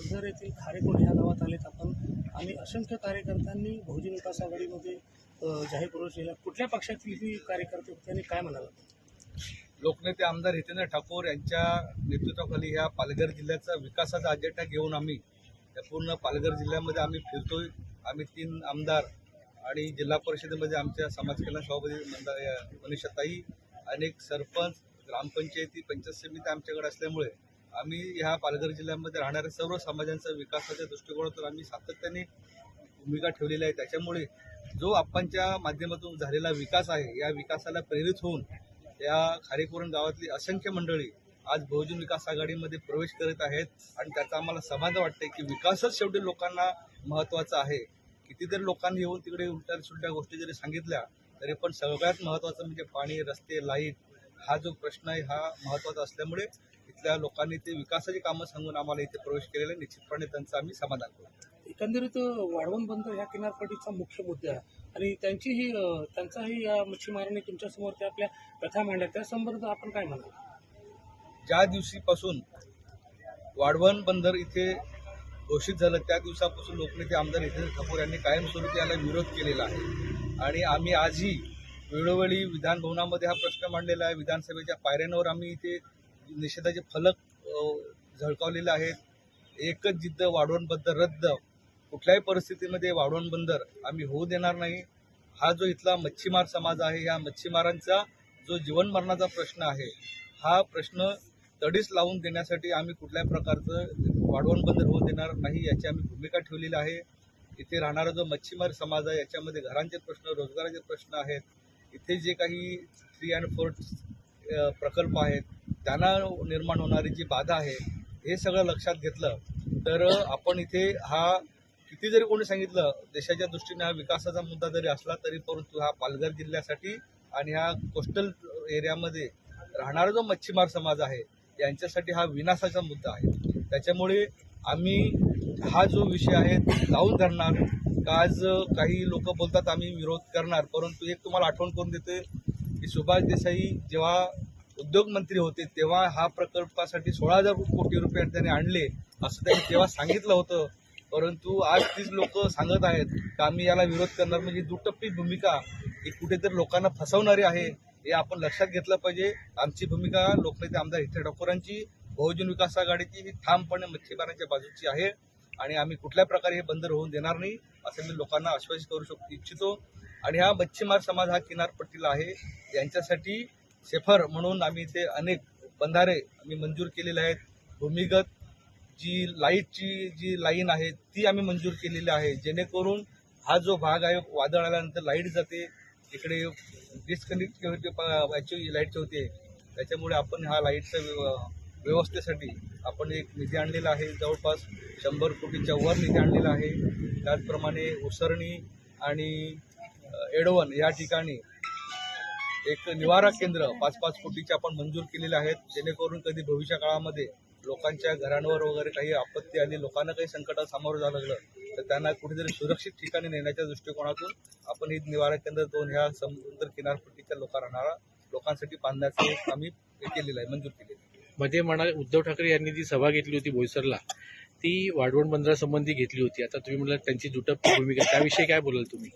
बंदर येथील खारेकोट ह्या गावात आलेत आपण आणि असंख्य कार्यकर्त्यांनी बहुजन विकास आघाडीमध्ये जाहीर प्रवेश केला. कुठल्या पक्षातील ही कार्यकर्ते होते आणि काय म्हणाला? लोकनेते आमदार हितेंद्र ठाकूर यांच्या नेतृत्वाखाली ह्या पालघर जिल्ह्याचा विकासाचा अजेंडा घेऊन आम्ही या पूर्ण पालघर जिल्ह्यामध्ये आम्ही फिरतोय. आम्ही 3 आमदार आणि जिल्हा परिषदेमध्ये आमच्या समाज कल्याण सभापती मनीषाताई, अनेक सरपंच, ग्रामपंचायती, पंचायत समिती आमच्याकडे असल्यामुळे आम्ही ह्या पालघर जिल्ह्यामध्ये राहणाऱ्या सर्व समाजांचा विकासाच्या दृष्टिकोनातून आम्ही सातत्याने भूमिका ठेवलेली आहे. त्याच्यामुळे जो आपणच्या माध्यमातून झालेला विकास आहे या विकासाला प्रेरित होऊन या खारेकुरण गावातली असंख्य मंडळी आज बहुजन विकास आघाडीमध्ये प्रवेश करत आहेत आणि त्याचा आम्हाला समाधान वाटते की विकासच शेवटी लोकांना महत्त्वाचा आहे. कितीतरी लोकांनी येऊन तिकडे उलट्या सुलट्या गोष्टी जरी सांगितल्या तरी पण सगळ्यात महत्त्वाचं म्हणजे पाणी, रस्ते, लाईट हा जो प्रश्न आहे हा महत्त्वाचा असल्यामुळे इथल्या लोकांनी ते विकासाची कामं सांगून आम्हाला इथे प्रवेश केलेला आहे. निश्चितपणे त्यांचं आम्ही समाधान करू. एकंदरीत वाढवण बंदर ह्या किनारपट्टीचा मुख्य मुद्दा आहे आणि त्यांचाही या मच्छीमारांनी तुमच्यासमोर त्या आपल्या कथा मांडल्या, त्या संदर्भात आपण काय म्हणाल? ज्या दिवशीपासून वाढवण बंदर इथे घोषित झालं त्या दिवसापासून लोकनेते आमदार हितेंद्र ठाकूर यांनी कायमस्वरूपी याला विरोध केलेला आहे आणि आम्ही आजही वेळोवेळी विधान भवनामध्ये हा प्रश्न मांडलेला आहे. विधानसभेच्या पायऱ्यांवर आम्ही इथे निषेधाचे फलक झळकावलेले आहेत. एकच जिद्द, वाढवण बंदर रद्द. कुठल्याही परिस्थितीमध्ये वाढवण बंदर आम्ही होऊ देणार नाही. हा जो इथला मच्छीमार समाज आहे या मच्छीमारांचा जो जीवन मरणाचा प्रश्न आहे हा प्रश्न तडीस लावून देण्यासाठी आम्ही कुठल्याही प्रकारचं वाढवण बंदर होऊ देणार नाही याची आम्ही भूमिका ठेवलेली आहे. इथे राहणारा जो मच्छीमार समाज आहे याच्यामध्ये घरांचे प्रश्न, रोजगाराचे प्रश्न आहेत. इथे जे काही 3 आणि 4 प्रकल्प आहेत त्यांना निर्माण होणारी जी बाधा आहे हे सगळं लक्षात घेतलं तर आपण इथे हा किती जरी कोणी सांगितलं देशाच्या दृष्टीने हा विकासाचा मुद्दा जरी असला तरी परंतु हा पालघर जिल्ह्यासाठी आणि ह्या कोस्टल एरियामध्ये राहणारा जो मच्छीमार समाज आहे यांच्यासाठी हा विनाशाचा मुद्दा आहे. त्याच्यामुळे आम्ही हा जो विषय आहे लावून धरणार. आज काही लोक बोलतात आम्ही विरोध करणार, परंतु एक तुम्हाला आठवण करून देते की सुभाष देसाई जेव्हा उद्योगमंत्री होते तेव्हा हा प्रकल्पासाठी 16,000 कोटी रुपये त्यांनी आणले असं त्यांनी तेव्हा सांगितलं होतं. परंतु आज तीच लोक सांगत आहेत की आम्ही याला विरोध करणार. म्हणजे दुटप्पी भूमिका ही कुठेतरी लोकांना फसवणारी आहे हे आपण लक्षात घेतलं पाहिजे. आमची भूमिका लोकनेते आमदार हितेंद्र ठाकूरांची, बहुजन विकास आघाडीची ही ठामपणे मच्छीमारांच्या बाजूची आहे आणि आम्ही कुठल्या प्रकारे हे बंदर होऊन देणार नाही असं मी लोकांना आश्वासित करू इच्छितो. आणि हा मच्छीमार समाज हा किनारपट्टीला आहे यांच्यासाठी सेफर म्हणून आम्ही इथे अनेक बंधारे आम्ही मंजूर केलेले आहेत. भूमिगत जी लाईटची जी लाईन आहे ती आम्ही मंजूर केलेली आहे जेणेकरून हा जो भाग आहे वादळ आल्यानंतर लाईट जाते तिकडे डिस्कनेक्टिव्हिटी लाईटची होते. त्याच्यामुळे आपण हा लाईटच्या व्यवस्थेसाठी आपण एक निधी आणलेला आहे. जवळपास 100 कोटीच्या वर निधी आणलेला आहे. त्याचप्रमाणे उसरणी आणि एडवण या ठिकाणी एक निवारा केंद्र 5-5 कोटीचे आपण मंजूर केलेले आहेत जेणेकरून कधी भविष्य काळामध्ये लोकांच्या घरांवर वगैरे काही आपत्ती आली, लोकांना काही संकटात सामोरं जावं लागलं तर त्यांना कुठेतरी सुरक्षित ठिकाणी नेण्याच्या दृष्टिकोनातून आपण ही निवारा केंद्र 2 ह्या समुद्र किनारपट्टीच्या लोकांसाठी बांधण्याचं एक आम्ही केलेलं आहे, मंजूर केलेलं आहे. मध्ये म्हणाले उद्धव ठाकरे यांनी जी सभा घेतली होती बोईसरला ती वाढवण बंदरासंबंधी घेतली होती. आता तुम्ही म्हणाल त्यांची दुटप्पी भूमिका, त्याविषयी काय बोलाल तुम्ही?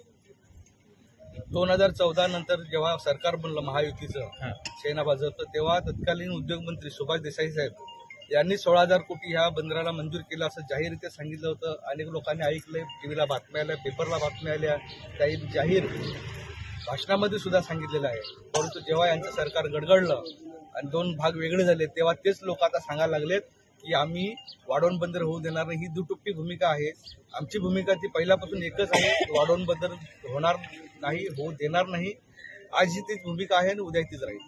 2014 नंतर जेव्हा सरकार बनलं महायुतीचं सेना भाजपचं तेव्हा तत्कालीन उद्योगमंत्री सुभाष देसाई साहेब यांनी 16,000 कोटी ह्या बंदराला मंजूर केलं असं जाहीररित्या सांगितलं होतं. अनेक लोकांनी ऐकलंय, टीव्हीला बातम्या आल्या, पेपरला बातम्या आल्या, काही जाहीर भाषणामध्ये सुद्धा सांगितलेलं आहे. परंतु जेव्हा यांचं सरकार गडगडलं आणि 2 भाग वेगळे झाले तेव्हा तेच लोक आता सांगायला लागलेत की आम्ही वाढवण बंदर होऊ देणार नाही. ही दुटप्पी भूमिका आहे. आमची भूमिका ती पहिल्यापासून एकच आहे, वाढवण बंदर होणार नाही, होऊ देणार नाही. आज ही तीच भूमिका आहे आणि उद्या तीच राहील.